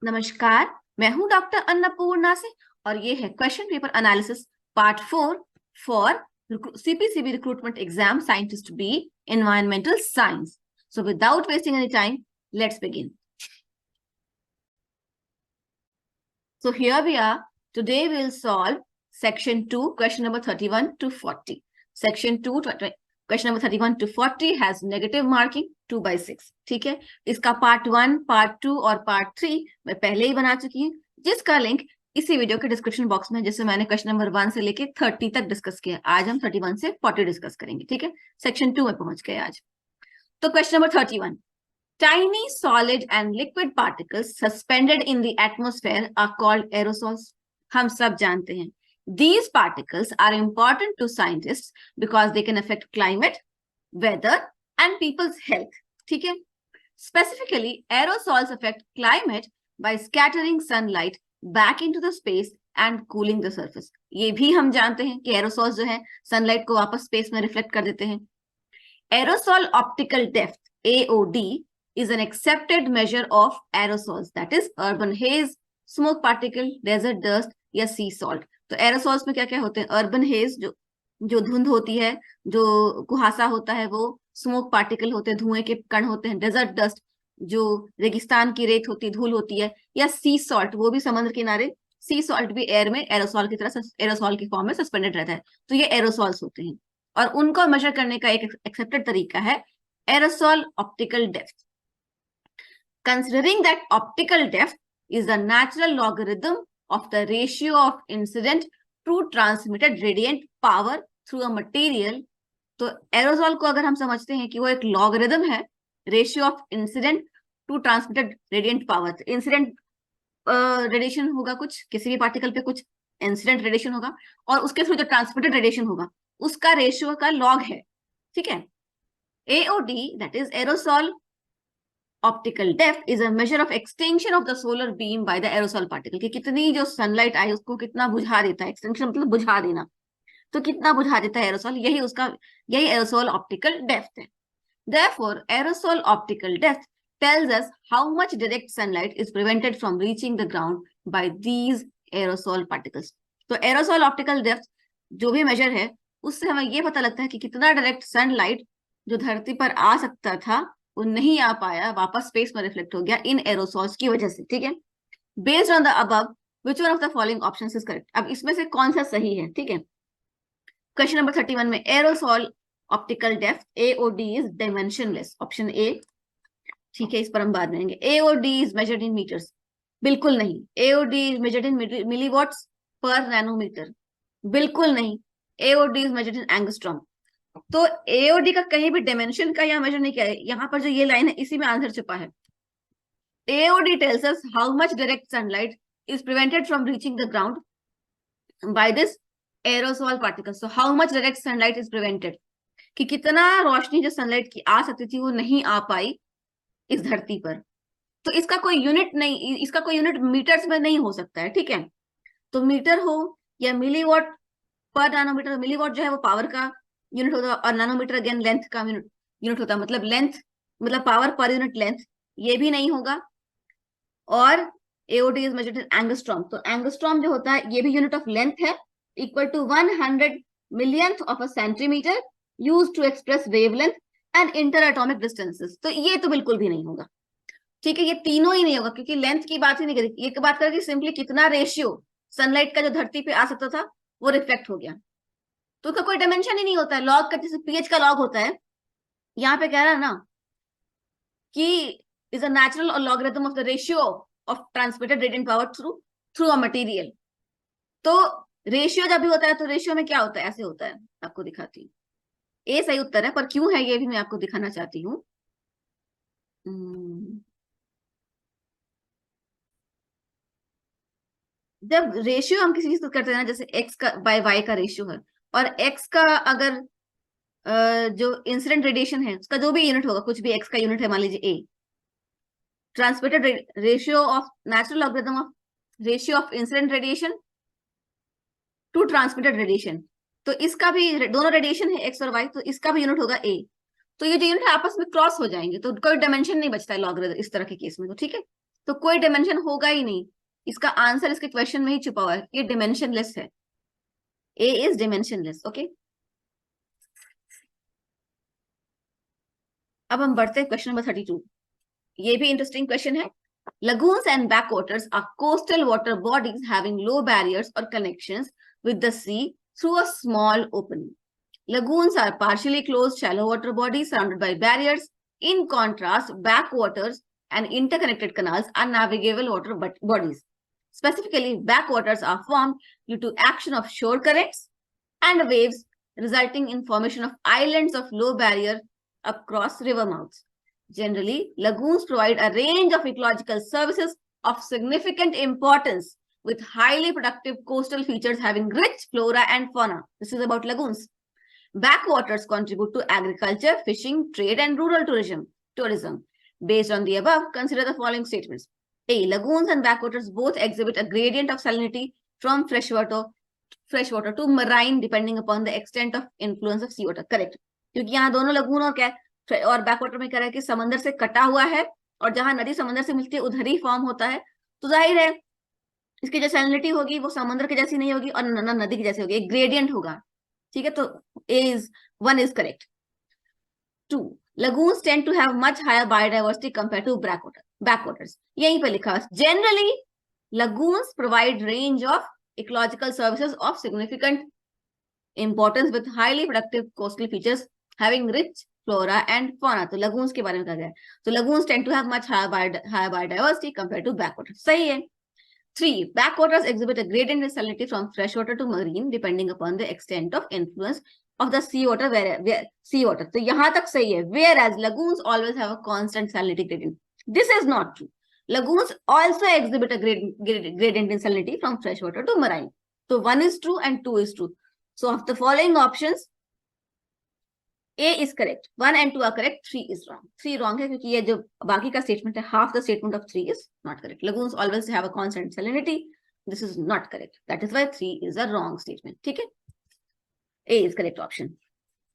नमस्कार, मैं हूं डॉक्टर अन्नपूर्णा से और ये है question paper analysis part 4 for CPCB recruitment exam scientist B environmental science. So without wasting any time, let's begin. So here we are. Today we will solve section 2, question number 31 to 40. Section 2, question number 31 to 40 has negative marking 2/6. ठीक है, इसका part 1, part 2 और part 3 मैं पहले ही बना चुकी हूँ, जिसका लिंक इसी वीडियो के डिस्क्रिप्शन बॉक्स में, जिससे मैंने क्वेश्चन नंबर 1 से लेके 30 तक डिस्कस किया. आज हम 31 से 40 डिस्कस करेंगे. ठीक है, सेक्शन 2 में पहुंच गए आज. तो question number 31. Tiny solid and liquid particles suspended in the atmosphere are called aerosols. हम सब जानते हैं. These particles are important to scientists because they can affect climate, weather, and people's health. ठीक है? Specifically, aerosols affect climate by scattering sunlight back into the space and cooling the surface. ये भी हम जानते हैं कि aerosols जो है sunlight को वापस space में reflect कर देते हैं. Aerosol optical depth, AOD, is an accepted measure of aerosols, that is urban haze, smoke particle, desert dust या sea salt. तो aerosols में क्या क्या होते हैं? urban haze जो धुंध होती है, जो कुहासा होता है, वो स्मोक पार्टिकल होते हैं, धुएं के कण होते हैं, डेजर्ट डस्ट जो रेगिस्तान की रेत होती है, धूल होती है, या सी सॉल्ट, वो भी समुद्र किनारे, सी सॉल्ट भी एयर में एरोसॉल की तरह एरोसॉल की फॉर्म में सस्पेंडेड रहता है. तो ये एरोसॉल्स होते हैं और उनको मेजर करने का एक एक्सेप्टेड तरीका है aerosol optical depth. Considering that optical depth is the natural logarithm of the ratio of incident to transmitted radiant power through a material, तो एरोसॉल को अगर हम समझते हैं कि वो एक लॉगरिदम है ratio of incident to transmitted radiant power. Incident radiation होगा कुछ, किसी भी पार्टिकल पे कुछ इंसिडेंट रेडिएशन होगा, और उसके थ्रू जो ट्रांसमिटेड रेडिएशन होगा उसका रेशियो का लॉग है. ठीक है. AOD, that is aerosol optical depth, is a measure of extinction of the solar beam by the aerosol particle. कि कितनी जो सनलाइट आई उसको कितना बुझा देता है. एक्सटेंशन मतलब बुझा देना, तो कितना बुझा देता है एरोसॉल, यही एरोसॉल ऑप्टिकल डेप्थ है. Therefore, aerosol optical depth tells us how much direct sunlight is prevented from reaching the ground by these aerosol particles. तो aerosol optical depth जो भी मेजर है उससे हमें ये पता लगता है कि कितना डायरेक्ट सनलाइट जो धरती पर आ सकता था वो नहीं आ पाया, वापस स्पेस में रिफ्लेक्ट हो गया इन एरोसॉल्स की वजह से. ठीक है. Based on the above, which one of the following options is correct. अब इसमें से कौन सा सही है? ठीक है. क्वेश्चन नंबर 31 में aerosol optical depth AOD is dimensionless. Option A. ठीक है, इस पर हम बाद में आएंगे. AOD is measured in metres. बिल्कुल नहीं. AOD is measured in milliwatts per nanometre. बिल्कुल नहीं. AOD is measured in angstrom. तो AOD का कहीं भी डायमेंशन का यहाँ मेजर नहीं किया है. यहाँ पर जो ये लाइन है इसी में आंसर छुपा है. AOD tells us how much direct sunlight is prevented from reaching the ground by this aerosol particles. So how much direct sunlight is prevented, कि कितना रोशनी जो सनलाइट की आ सकती थी वो नहीं आ पाई इस धरती पर. तो इसका कोई यूनिट नहीं, इसका कोई यूनिट मीटर्स में नहीं हो सकता है. ठीक है. तो मीटर हो या मिलीवॉट पर नैनोमीटर. मिलीवॉट जो है वो पावर का यूनिट होता है और नैनोमीटर अगेन लेंथ का यूनिट होता है. मतलब लेंथ मतलब पावर पर यूनिट लेंथ, ये भी नहीं होगा. और AOD is measured in angstrom. तो एंगस्ट्रॉम जो होता है ये भी यूनिट ऑफ लेंथ है, equal to 100 millionth of a centimetre used to express wavelength and inter atomic distances. तो ये तो बिल्कुल भी नहीं होगा. ठीक है, ये तीनों ही नहीं होगा क्योंकि लेंथ की बात ही नहीं करी. ये बात करेगी सिंपली कितना रेशियो सनलाइट का जो धरती पे आ सकता था वो रिफ्लेक्ट हो गया. तो उसका कोई डायमेंशन ही नहीं होता है. लॉग का जैसे पीएच का लॉग होता है, यहाँ पे कह रहा है ना कि is a natural logarithm of the ratio of transmitted radiant power through a material. तो रेशियो जब भी होता है तो रेशियो में क्या होता है? ऐसे होता है. आपको दिखाती हूँ. ए सही उत्तर है, पर क्यों है ये भी मैं आपको दिखाना चाहती हूँ. जब रेशियो हम किसी चीज को करते हैं ना, जैसे एक्स का बाय वाई का रेशियो है, और एक्स का अगर जो इंसिडेंट रेडिएशन है उसका जो भी यूनिट होगा, कुछ भी एक्स का यूनिट है, मान लीजिए A, transmitted ratio of natural logarithm of ratio of incident radiation to transmitted radiation. तो इसका भी दोनों रेडिएशन है एक्स और वाई, तो इसका भी यूनिट होगा ए. तो ये जो यूनिट है आपस में क्रॉस हो जाएंगे, तो कोई डायमेंशन नहीं बचता है लॉगरिथम इस तरह के केस में. तो ठीक है, तो कोई डिमेंशन होगा ही नहीं, इसका आंसर इसके क्वेश्चन में ही छुपा हुआ है, ये डिमेंशनलेस है, ए इज डिमेंशनलेस। ओके, अब हम बढ़ते हैं क्वेश्चन नंबर 32। ये भी इंटरेस्टिंग क्वेश्चन है। Lagoons and backwaters are coastal water bodies having low barriers or connections with the sea through a small opening. Lagoons are partially closed shallow water bodies surrounded by barriers. In contrast, backwaters and interconnected canals are navigable water bodies. Specifically, backwaters are formed due to action of shore currents and waves, resulting in formation of islands of low barrier across river mouths. Generally, lagoons provide a range of ecological services of significant importance with highly productive coastal features having rich flora and fauna. This is about lagoons. Backwaters contribute to agriculture, fishing, trade, and rural tourism. Based on the above, consider the following statements. A. Lagoons and backwaters both exhibit a gradient of salinity from freshwater to marine depending upon the extent of influence of seawater. Correct. क्योंकि यहाँ दोनों lagoon और क्या और backwater में क्या है कि समंदर से कटा हुआ है और जहां नदी समंदर से मिलती है उधर ही फॉर्म होता है, तो जाहिर है इसकी जो सैलिनिटी होगी वो समुद्र के जैसी नहीं होगी और न नदी की जैसी होगी, एक ग्रेडियंट होगा। ठीक है, तो one is correct. 2. Lagoons tend to have much higher biodiversity compared to backwaters. यहीं पे लिखा है generally lagoons provide range of ecological services of significant importance with highly productive coastal features having rich flora and fauna. तो lagoons के बारे में कहा गया है, तो lagoons tend to have much higher biodiversity compared to backwaters. सही है। 3. Backwaters exhibit a gradient in salinity from freshwater to marine depending upon the extent of influence of the seawater. Seawater, तो यहाँ तक सही है, whereas lagoons always have a constant salinity gradient. This is not true. Lagoons also exhibit a gradient in salinity from freshwater to marine. So 1 is true and 2 is true. So of the following options, A is correct, 1 and 2 are correct, 3 is wrong. 3 wrong है क्योंकि ये जो बाकी का statement है, half the statement of 3 is not correct. Lagoons always have a constant salinity. This is not correct. That is why 3 is a wrong statement. ठीक है, A is correct option.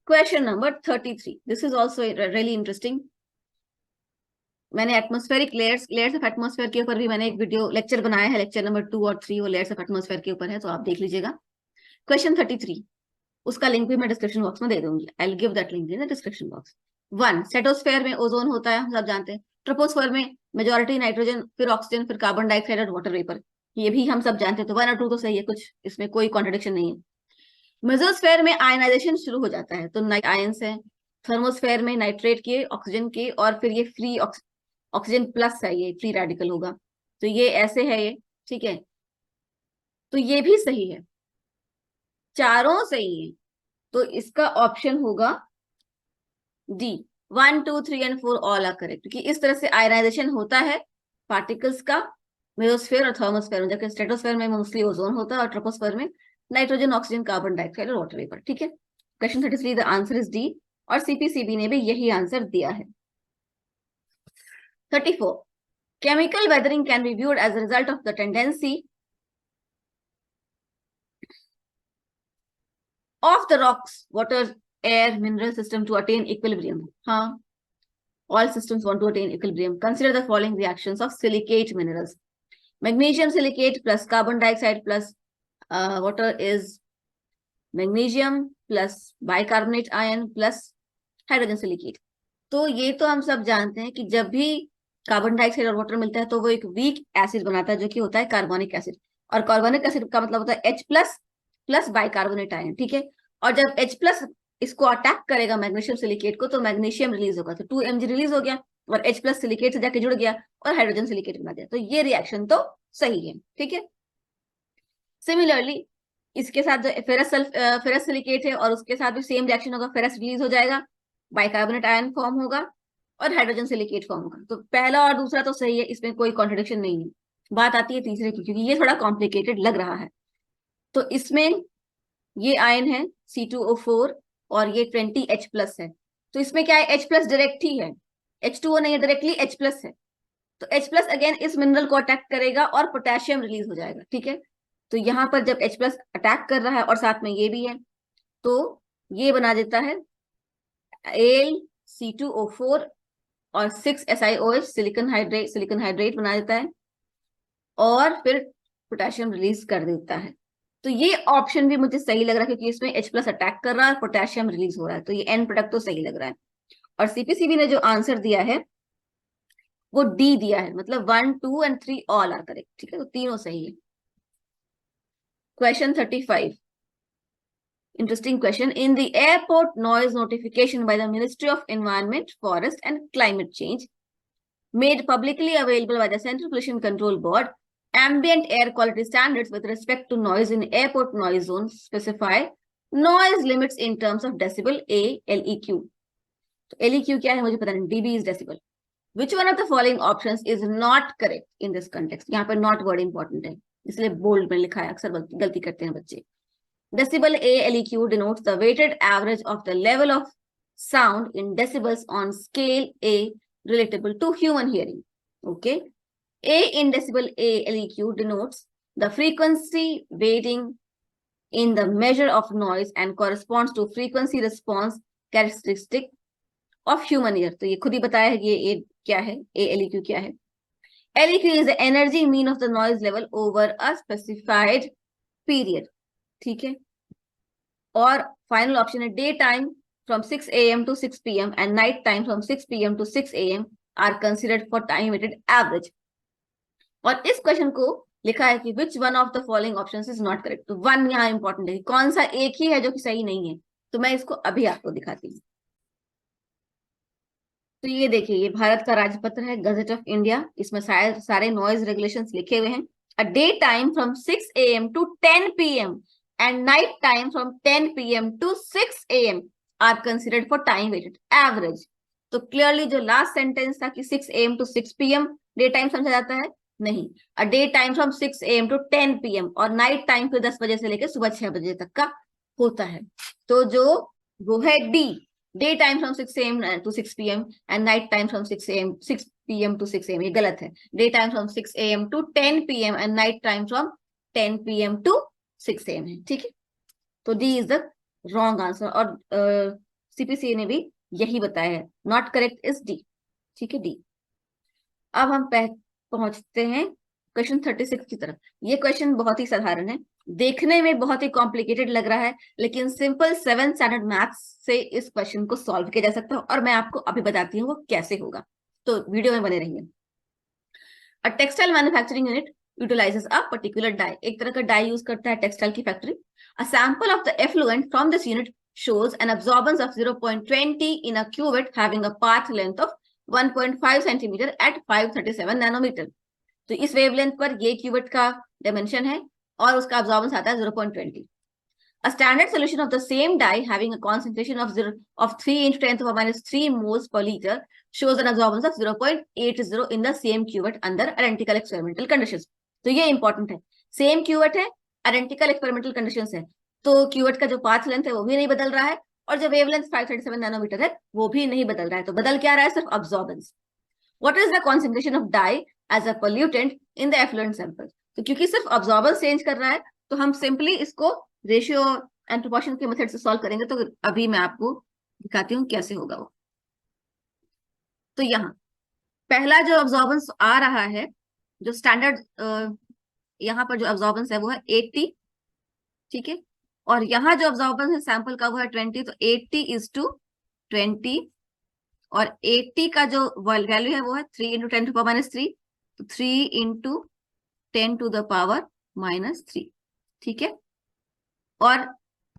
Question number 33. This is also really interesting. मैंने atmospheric layers of atmosphere के ऊपर भी मैंने एक video lecture बनाया है, लेक्चर नंबर 2 और 3 वो लेयर्स ऑफ एटमॉस्फेयर के ऊपर है, तो आप देख लीजिएगा। क्वेश्चन 33, उसका लिंक भी मैं डिस्क्रिप्शन बॉक्स में दे दूंगी। I will give that link in the description box. 1. Stratosphere में ओजोन होता है, हम सब जानते हैं। ट्रोपोस्फेयर में मेजॉरिटी नाइट्रोजन, फिर ऑक्सीजन, फिर कार्बन डाइऑक्साइड और वाटर वेपर, ये भी हम सब जानते हैं। तो 1 और 2 तो सही है, कुछ इसमें कोई कॉन्ट्रडिक्शन नहीं है। मेसोस्फेयर में आयनाइजेशन शुरू हो जाता है, तो आयंस है। थर्मोस्फेयर में नाइट्रेट के, ऑक्सीजन के, और फिर ये फ्री ऑक्सीजन प्लस है, ये फ्री रेडिकल होगा, तो ये ऐसे है ये। ठीक है, तो ये भी सही है, चारों सही है, तो इसका ऑप्शन होगा D. 1, 2, 3 and 4 all are correct, क्योंकि इस तरह से आयनाइजेशन होता है पार्टिकल्स का मेसोस्फेयर और थर्मोस्फेयर में, जबकि स्ट्रेटोस्फेयर में मोस्टली ओजोन होता है और ट्रोपोस्फेयर में नाइट्रोजन, ऑक्सीजन, कार्बन डाइऑक्साइड और वाटर वेपर। ठीक है, question 33 the answer is D, और सीपीसीबी ने भी यही आंसर दिया है। 34. Chemical weathering can be viewed as a result of the tendency of the rocks, water, air, mineral system to attain equilibrium. हाँ, all systems want to attain equilibrium. Consider the following reactions of silicate minerals. Magnesium silicate plus carbon dioxide plus water is magnesium plus bicarbonate ion plus hydrogen silicate. तो ये तो हम सब जानते हैं कि जब भी कार्बन डाइऑक्साइड और वाटर मिलता है तो वो एक वीक एसिड बनाता है, जो कि होता है कार्बोनिक एसिड, और कार्बोनिक एसिड का मतलब होता है H plus plus bicarbonate ion. ठीक है, और जब H प्लस इसको अटैक करेगा मैग्नीशियम सिलिकेट को, तो मैग्नीशियम रिलीज होगा, तो 2 Mg रिलीज हो गया और H प्लस सिलिकेट से जाके जुड़ गया और हाइड्रोजन सिलिकेट बना दिया, तो ये रिएक्शन तो सही है। ठीक है, सिमिलरली इसके साथ जो फेरस सिलिकेट है और उसके साथ भी सेम रिएक्शन होगा, फेरस रिलीज हो जाएगा, बाइकार्बोनेट आयन फॉर्म होगा और हाइड्रोजन सिलिकेट फॉर्म होगा। तो पहला और दूसरा तो सही है, इसमें कोई कॉन्ट्रडिक्शन नहीं है। बात आती है तीसरे की, क्योंकि ये थोड़ा कॉम्प्लिकेटेड लग रहा है। तो इसमें ये आयन है C2O4 और ये 20H प्लस है, तो इसमें क्या है, H प्लस डायरेक्ट ही है, H2O नहीं है, डायरेक्टली H प्लस है, तो H प्लस अगेन इस मिनरल को अटैक करेगा और पोटेशियम रिलीज हो जाएगा। ठीक है, तो यहाँ पर जब H प्लस अटैक कर रहा है और साथ में ये भी है, तो ये बना देता है AlC2O4 और 6 SiOH सिलिकॉन हाइड्रेट बना देता है और फिर पोटेशियम रिलीज कर देता है। तो ये ऑप्शन भी मुझे सही लग रहा है क्योंकि इसमें H+ अटैक कर रहा है और पोटेशियम रिलीज हो रहा है, तो ये एंड प्रोडक्ट तो सही लग रहा है। और CPCB ने जो आंसर दिया है वो डी दिया है, मतलब 1, 2 एंड 3 ऑल आर करेक्ट। ठीक है, तो तीनों सही है। Question 35, interesting question. In the airport noise notification by the Ministry of Environment, Forest and Climate Change, made publicly available by the Central Pollution Control Board, ambient air quality standards with respect to noise in airport noise zones specify noise limits in terms of decibel A, LEQ. तो LEQ क्या है मुझे पता नहीं, dB is decibel. Which one of the following options is not correct in this context? यहाँ पर not word important है, इसलिए bold में लिखा है, अक्सर गलती करते हैं बच्चे। Decibel A, LEQ denotes the weighted average of the level of sound in decibels on scale A relatable to human hearing. Okay. A in decibel A, LEQ denotes the frequency weighting in the measure of noise and corresponds to frequency response characteristic of human ear. तो ये खुद ही बताया है कि ये क्या है, A, LEQ क्या है। LEQ is the energy mean of the noise level over a specified period. ठीक है। और फाइनल ऑप्शन है day time from 6 AM to 6 PM and night time from 6 PM to 6 AM are considered for time weighted average. और इस question को लिखा है कि which one of the following options is not correct. तो one यहाँ important है, कौन सा एक ही है जो कि सही नहीं है। तो मैं इसको अभी आपको दिखाती हूँ। तो ये देखिए, ये भारत का राजपत्र है, गजेट ऑफ इंडिया, इसमें सारे नॉइज रेगुलेशंस लिखे हुए हैं। A day time from 6 AM to 10 PM and night time from 10 PM to 6 AM are considered for time weighted average. तो क्लियरली जो लास्ट सेंटेंस था कि 6 AM to 6 PM day time समझा जाता है, नहीं। A day time from 6 AM to 10 PM और night time फिर 10 बजे से लेकर सुबह 6 बजे तक का होता है। तो जो वो है D, day time from 6 AM to 6 PM and night time from 6 PM to 6 AM, ये गलत है। Day time from 6 AM to 10 PM and night time from 10 PM to 6 AM है। ठीक है, तो D is the wrong answer और CPCA ने भी यही बताया है, नॉट करेक्ट इज डी। ठीक है, डी। अब हम पहुंचते हैं क्वेश्चन 36 की तरफ। ये क्वेश्चन बहुत ही साधारण है, देखने में बहुत ही कॉम्प्लिकेटेड लग रहा है, लेकिन सिंपल 7th स्टैंडर्ड मैथ्स से इस क्वेश्चन को सॉल्व किया जा सकता है और मैं आपको अभी बताती हूँ वो कैसे होगा, तो वीडियो में बने रहिए। A textile manufacturing unit utilises a particular dye, एक तरह का डाई यूज करता है टेक्सटाइल की factory. A sample of the effluent from this unit shows an absorbance of 0.20 in a cuvette having a path length of 1.5 centimeter at 537 nanometer. तो इस wavelength पर ये क्यूबेट का डायमेंशन है और उसका अब्जॉर्बेंस आता है 0.20. A standard solution of the same dye having a concentration of 3 into 10 to the minus 3 moles per liter shows an absorbance of 0.80 in the same cuvette under identical experimental conditions. तो ये important है, same cuvette है, identical experimental conditions है, तो cuvette का जो path length है वो भी नहीं बदल रहा है और जो वेवलेंथ 537 नैनोमीटर है वो भी नहीं बदल रहा है। तो बदल क्या रहा है, सिर्फ absorbance. What is the concentration of dye as a pollutant in the effluent sample? तो क्योंकि सिर्फ अब्जॉर्बेंस चेंज कर रहा है तो हम सिंपली इसको रेशियो एंड प्रोपोर्शन के मेथड से सॉल्व करेंगे। तो अभी मैं आपको दिखाती हूँ कैसे होगा वो। तो यहाँ पहला जो अब्जॉर्बेंस आ रहा है, जो स्टैंडर्ड यहाँ पर जो अब्जॉर्बेंस है वो है 80, ठीक है, और यहाँ जो अब्जॉर्बेंस है सैंपल का वो है 20, तो 80:20 और 80 का जो वैल्यू है वो है 3 into 10 to the power minus 3, तो 3 into 10 to the power minus 3, ठीक है, और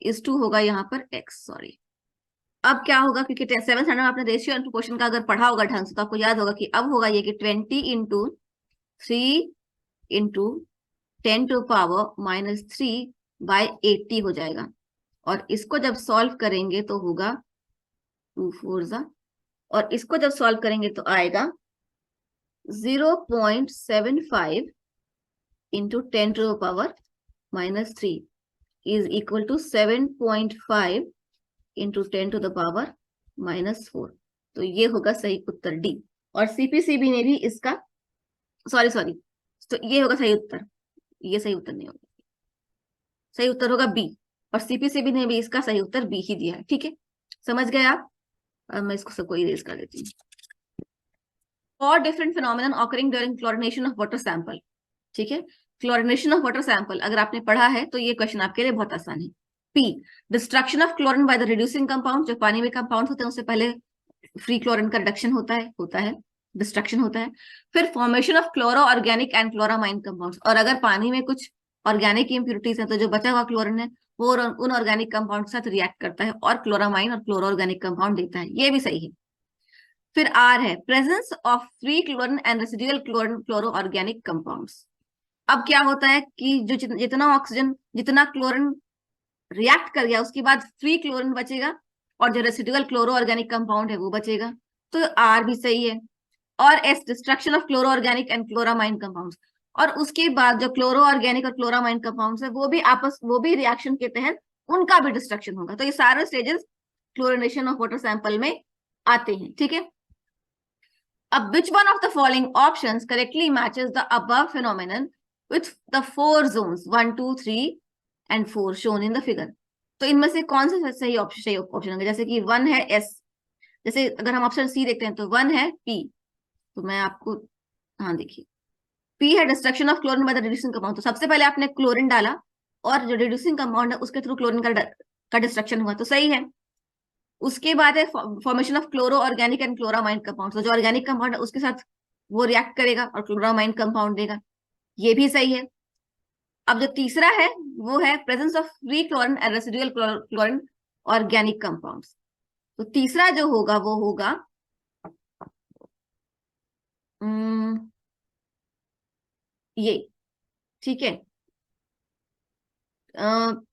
इस 2 होगा यहाँ पर x, सॉरी। अब क्या होगा, क्योंकि 7th स्टैंडर्ड में आपने रेशियो एंड प्रोपोर्शन का अगर पढ़ा होगा ढंग से तो आपको याद होगा कि अब होगा ये कि 20 into 3 into 10 to the power minus 3 by 80 हो जाएगा। और इसको जब सॉल्व करेंगे तो होगा 2 4 और इसको जब सॉल्व करेंगे तो आएगा 0.75 into 10 to the power minus 3 is equal to 7.5 into 10 to the power minus 4। तो ये होगा सही उत्तर डी। और CPCB ने भी इसका सॉरी तो ये होगा सही उत्तर, ये सही उत्तर नहीं होगा, सही उत्तर होगा बी। और CPCB ने भी इसका सही उत्तर बी ही दिया है। ठीक है, समझ गए आप? अब मैं इसको सबको इरेज कर देती हूँ। 4 different phenomenon occurring during chlorination of water sample. ठीक है, क्लोरिनेशन ऑफ वाटर सैंपल अगर आपने पढ़ा है तो ये क्वेश्चन आपके लिए बहुत आसान है. P, destruction of chlorine by the reducing compound. जो पानी में कंपाउंड होते हैं उससे पहले फ्री क्लोरीन का रिडक्शन होता है, डिस्ट्रक्शन होता है. फिर formation of chloro organic and chloramine compounds. और अगर पानी में कुछ ऑर्गेनिक इम्प्योरिटीज है तो जो बचा हुआ क्लोरीन है वो उन ऑर्गेनिक कंपाउंड के साथ रिएक्ट करता है और क्लोरामाइन और क्लोरो ऑर्गेनिक कंपाउंड देता है. ये भी सही है. फिर आर है presence of free chlorine and residual chlorine chloro organic compounds. अब क्या होता है कि जो जितना ऑक्सीजन जितना क्लोरीन रिएक्ट कर गया उसके बाद फ्री क्लोरीन बचेगा और जो रेसिडुअल क्लोरो ऑर्गेनिक कंपाउंड है वो बचेगा. तो आर भी सही है. और S, destruction of chloro organic and chloramine compounds. और उसके बाद जो क्लोरो ऑर्गेनिक और क्लोरामाइन कंपाउंड्स है वो भी रिएक्शन के तहत उनका भी डिस्ट्रक्शन होगा. तो ये सारे stages chlorination of water sample में आते हैं. ठीक है, अब which one of the following options correctly matches the above phenomenon with the 4 zones 1, 2, 3 and 4 shown in the figure. तो इनमें से कौन सा सही ऑप्शन होगा? जैसे कि 1 है एस, जैसे अगर हम ऑप्शन सी देखते हैं तो 1 है पी. तो मैं आपको, हाँ देखिए, पी है destruction of chlorine by the reducing compound. तो सबसे पहले आपने क्लोरीन डाला और जो रिड्यूसिंग कंपाउंड है उसके थ्रू क्लोरीन का डिस्ट्रक्शन हुआ, तो सही है. उसके बाद है formation of chloro organic and chloramine compound. तो जो ऑर्गेनिक कंपाउंड है उसके साथ वो रिएक्ट करेगा और क्लोरामाइन कंपाउंड देगा, ये भी सही है. अब जो तीसरा है वो है presence of free chlorine and residual chlorine organic compounds. तो तीसरा जो होगा वो होगा ये. ठीक है,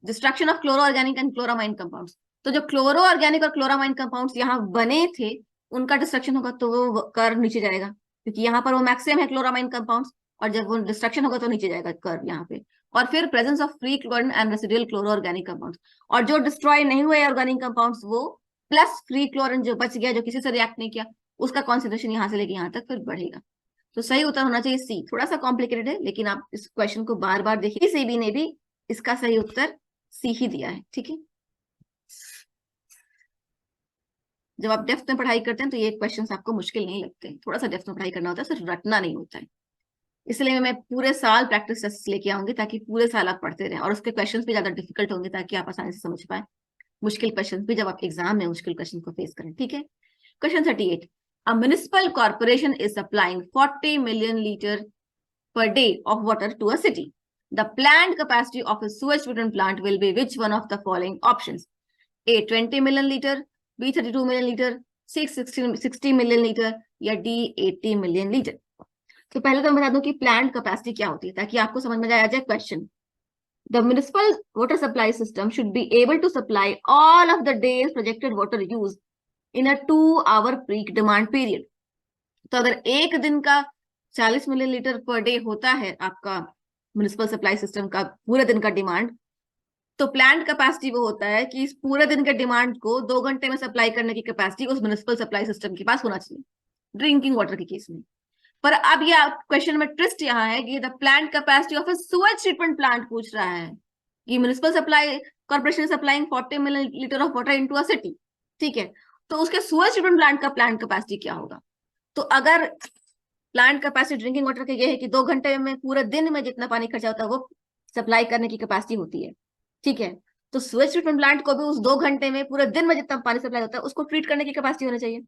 destruction of chloro organic and chloramine compounds. तो जो क्लोरो ऑर्गेनिक और क्लोरामाइन कंपाउंड्स यहाँ बने थे उनका डिस्ट्रक्शन होगा तो वो कर्व नीचे जाएगा, क्योंकि यहाँ पर वो मैक्सिमम है क्लोरामाइन कंपाउंड्स, और जब वो डिस्ट्रक्शन होगा तो नीचे जाएगा कर्व यहाँ पे. और फिर presence of free chlorine and residual chloro organic compounds. और जो डिस्ट्रॉय नहीं हुए ऑर्गेनिक कंपाउंड्स वो प्लस फ्री क्लोरीन जो बच गया, जो किसी से रिएक्ट नहीं किया, उसका कॉन्सेंट्रेशन यहाँ से लेके यहाँ तक फिर बढ़ेगा. तो सही उत्तर होना चाहिए सी. थोड़ा सा कॉम्प्लिकेटेड है लेकिन आप इस क्वेश्चन को बार बार देखिए. सीबी ने भी इसका सही उत्तर सी ही दिया है. ठीक है, जब आप डेप्थ में पढ़ाई करते हैं तो ये क्वेश्चंस आपको मुश्किल नहीं लगते हैं. थोड़ा सा डेप्थ में पढ़ाई करना होता है, सिर्फ रटना नहीं होता है. इसलिए मैं पूरे साल प्रैक्टिस टेस्ट लेके आऊंगी ताकि पूरे साल आप पढ़ते रहें, और उसके क्वेश्चंस भी ज्यादा डिफिकल्ट होंगे ताकि आप आसानी से समझ पाए मुश्किल क्वेश्चन भी जब आप एग्जाम में मुश्किल क्वेश्चन को फेस करें. ठीक है, question 38. A municipal corporation is supplying 40 million liter per day of water to a city. The planned capacity of a sewage treatment plant will be which one of the following options? A 20 million liter, B 32 million liter, C 60 million liter या D 80 million liter. तो पहले तो मैं बता दूं कि plant capacity क्या होती है ताकि आपको समझ में आ जाए question. The municipal water supply system should be able to supply all of the day's projected water use in a 2-hour peak demand period. तो अगर एक दिन का 40 मिलीलीटर पर डे होता है आपका म्युनिसिपल सप्लाई सिस्टम का पूरे दिन का डिमांड, तो प्लांट कैपेसिटी वो होता है कि इस पूरे दिन के डिमांड को 2 घंटे में सप्लाई करने की कैपेसिटी उस म्युनिसिपल सप्लाई सिस्टम के पास होना चाहिए ड्रिंकिंग वाटर के केस में. पर अब यह क्वेश्चन में ट्विस्ट यहाँ है कि the plant capacity of A sewage treatment plant पूछ रहा है कि municipal supply corporation supplying 40 millilitre of water into a city. ठीक है, तो उसके सुवेज ट्रीटमेंट प्लांट का प्लांट कैपेसिटी क्या होगा? तो अगर प्लांट कैपेसिटी ड्रिंकिंग वाटर के ये है कि 2 घंटे में पूरे दिन में जितना पानी खर्चा होता है वो सप्लाई करने की कैपेसिटी होती है. ठीक है, तो सुवेज ट्रीटमेंट प्लांट को भी उस 2 घंटे में पूरे दिन में जितना पानी सप्लाई होता है उसको ट्रीट करने की कैपेसिटी होनी चाहिए.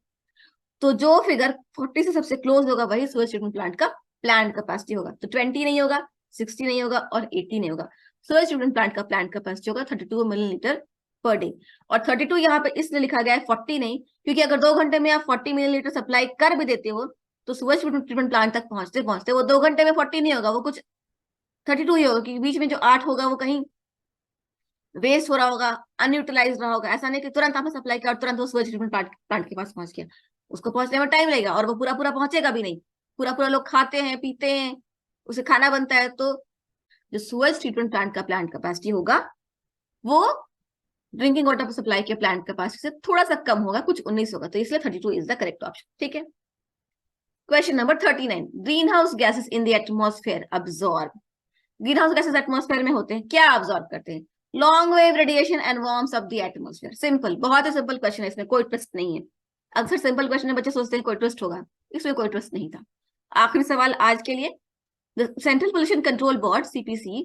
तो जो फिगर 40 से सबसे क्लोज होगा वही सुवेज ट्रीटमेंट प्लांट का प्लांट कैपेसिटी होगा. तो 20 नहीं होगा, 60 नहीं होगा और 80 नहीं होगा. सुवेज ट्रीटमेंट प्लांट का प्लांट कैपेसिटी होगा 32 मिलीलीटर पर डे. और 32 यहाँ पे इसलिए लिखा गया है 40 नहीं, क्योंकि अगर 2 घंटे में आप 40 मिलीलीटर सप्लाई कर भी देते हो तो सुवेज ट्रीटमेंट प्लांट तक पहुंचते पहुंचते वो 2 घंटे में 40 नहीं होगा, वो कुछ 32 ही होगा, क्योंकि बीच में जो 8 होगा वो कहीं वेस्ट हो रहा होगा, अनयूटिलाइज रहा होगा. ऐसा नहीं कि तुरंत आपने सप्लाई किया और तुरंत वो सुवेज ट्रीटमेंट प्लांट के पास पहुंच गया. उसको पहुंचने में टाइम लगेगा और वो पूरा पूरा पहुंचेगा भी नहीं. पूरा पूरा लोग खाते हैं पीते हैं, उसे खाना बनता है. तो जो सुवेज ट्रीटमेंट प्लांट का प्लांट कैपेसिटी होगा वो ड्रिंकिंग वाटर सप्लाई के प्लांट कैपेसिटी से थोड़ा सा कम होगा, कुछ 19 होगा. तो इसलिए 32 इज द करेक्ट ऑप्शन. ठीक है, question number 39. Green house gases in the atmosphere absorb. Green house gases atmosphere में होते हैं, क्या अब्सॉर्ब करते हैं? Long wave radiation and warms of the atmosphere. Simple, बहुत ही सिंपल क्वेश्चन है, इसमें कोई ट्विस्ट नहीं है. अक्सर सिंपल क्वेश्चन में बच्चे सोचते हैं कोई ट्विस्ट होगा, इसमें कोई ट्रस्ट नहीं था। आखिरी सवाल आज के लिए, the central pollution control board CPC,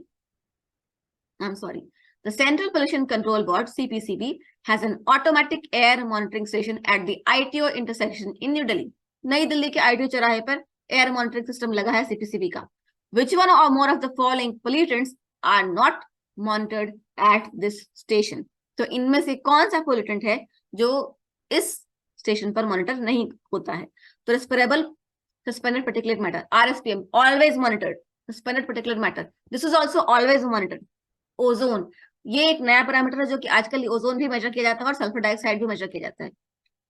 I'm sorry, the Central Pollution Control Board CPCB has an automatic air monitoring station at the ITO intersection in New Delhi. नई दिल्ली के ITO चौराहे पर एयर मॉनिटरिंग सिस्टम लगा है CPCB का. Which one or more of the following pollutants are not monitored at this station? तो इनमें से कौन सा पोल्यूटेंट है जो इस स्टेशन पर मॉनिटर नहीं होता है? तो रेस्पिरेबल suspended particulate matter, RSPM, always monitored. Suspended particulate matter, this is also always monitored. Ozone, ये एक नया पैरामीटर है जो कि आजकल ओजोन भी मेजर किया जाता है और सल्फर डाइऑक्साइड भी मेजर किया जाता है.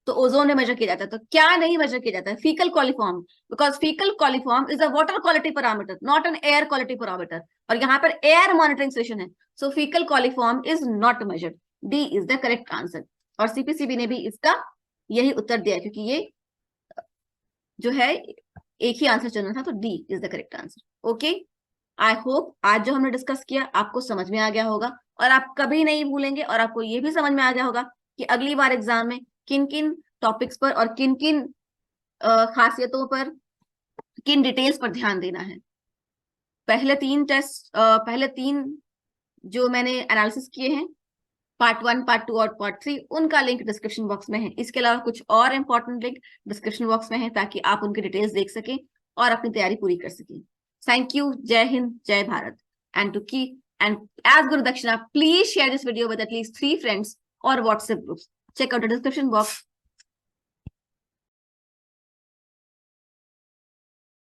तो ओजोन में मेजर किया जाता है. तो क्या नहीं मेजर किया जाता है? Faecal coliform, because faecal coliform is a water quality parameter, not an air quality parameter, और यहाँ पर एयर मॉनिटरिंग स्टेशन है. So faecal coliform is not measured. D is the correct answer. और CPCB ने भी इसका यही उत्तर दिया, क्योंकि ये जो है एक ही आंसर चुनना था, तो D is the correct answer. Okay, I hope आज जो हमने डिस्कस किया आपको समझ में आ गया होगा, और आप कभी नहीं भूलेंगे, और आपको ये भी समझ में आ गया होगा कि अगली बार एग्जाम में किन किन टॉपिक्स पर और किन किन खासियतों पर, किन डिटेल्स पर ध्यान देना है. पहले तीन जो मैंने एनालिसिस किए हैं, पार्ट 1, पार्ट 2 और पार्ट 3, उनका लिंक डिस्क्रिप्शन बॉक्स में है. इसके अलावा कुछ और इंपॉर्टेंट लिंक डिस्क्रिप्शन बॉक्स में है, ताकि आप उनकी डिटेल्स देख सकें और अपनी तैयारी पूरी कर सकें. Thank you. Jai Hind, Jai Bharat. And as Guru Dakshina, please share this video with at least 3 friends or WhatsApp groups. Check out the description box